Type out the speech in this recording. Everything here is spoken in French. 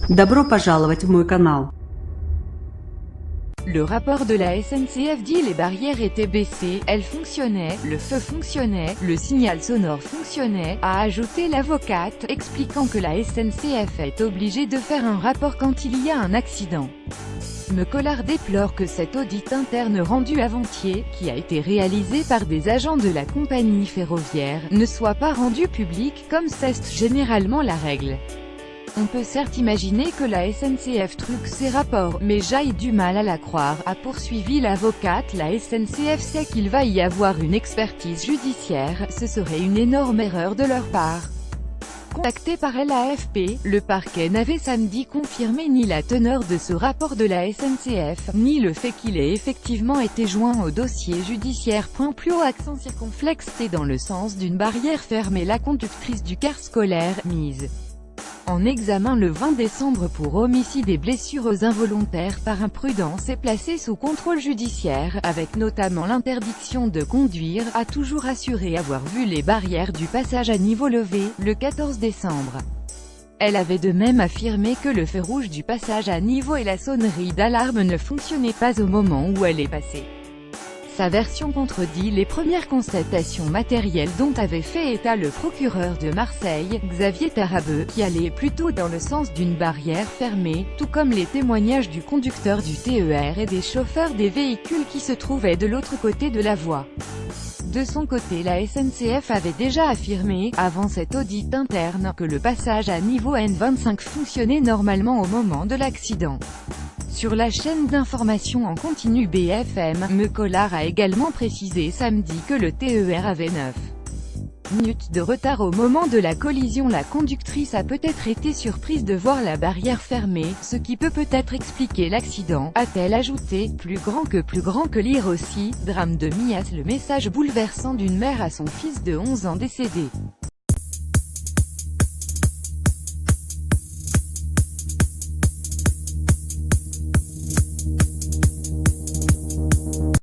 Добро пожаловать в мой канал. Le rapport de la SNCF dit les barrières étaient baissées, elles fonctionnaient, le feu fonctionnait, le signal sonore fonctionnait, a ajouté l'avocate, expliquant que la SNCF est obligée de faire un rapport quand il y a un accident. Mecolard déplore que cet audit interne rendu avant-hier, qui a été réalisé par des agents de la compagnie ferroviaire, ne soit pas rendu public, comme c'est généralement la règle. On peut certes imaginer que la SNCF truque ses rapports, mais j'ai du mal à la croire, a poursuivi l'avocate. La SNCF sait qu'il va y avoir une expertise judiciaire, ce serait une énorme erreur de leur part. Contacté par l'AFP, le parquet n'avait samedi confirmé ni la teneur de ce rapport de la SNCF, ni le fait qu'il ait effectivement été joint au dossier judiciaire. Plus haut accent circonflexe et dans le sens d'une barrière fermée. La conductrice du car scolaire, mise en examen le 20 décembre pour homicide et blessures involontaires par imprudence est placée sous contrôle judiciaire, avec notamment l'interdiction de conduire, a toujours assuré avoir vu les barrières du passage à niveau levé, le 14 décembre. Elle avait de même affirmé que le feu rouge du passage à niveau et la sonnerie d'alarme ne fonctionnaient pas au moment où elle est passée. Sa version contredit les premières constatations matérielles dont avait fait état le procureur de Marseille, Xavier Tarabeu, qui allait plutôt dans le sens d'une barrière fermée, tout comme les témoignages du conducteur du TER et des chauffeurs des véhicules qui se trouvaient de l'autre côté de la voie. De son côté, la SNCF avait déjà affirmé, avant cet audit interne, que le passage à niveau N25 fonctionnait normalement au moment de l'accident. Sur la chaîne d'information en continu BFM, Mecolard a également précisé samedi que le TER avait 9 minutes de retard au moment de la collision. La conductrice a peut-être été surprise de voir la barrière fermée, ce qui peut-être expliquer l'accident, a-t-elle ajouté. Plus grand que lire aussi, drame de Mias. Le message bouleversant d'une mère à son fils de 11 ans décédé.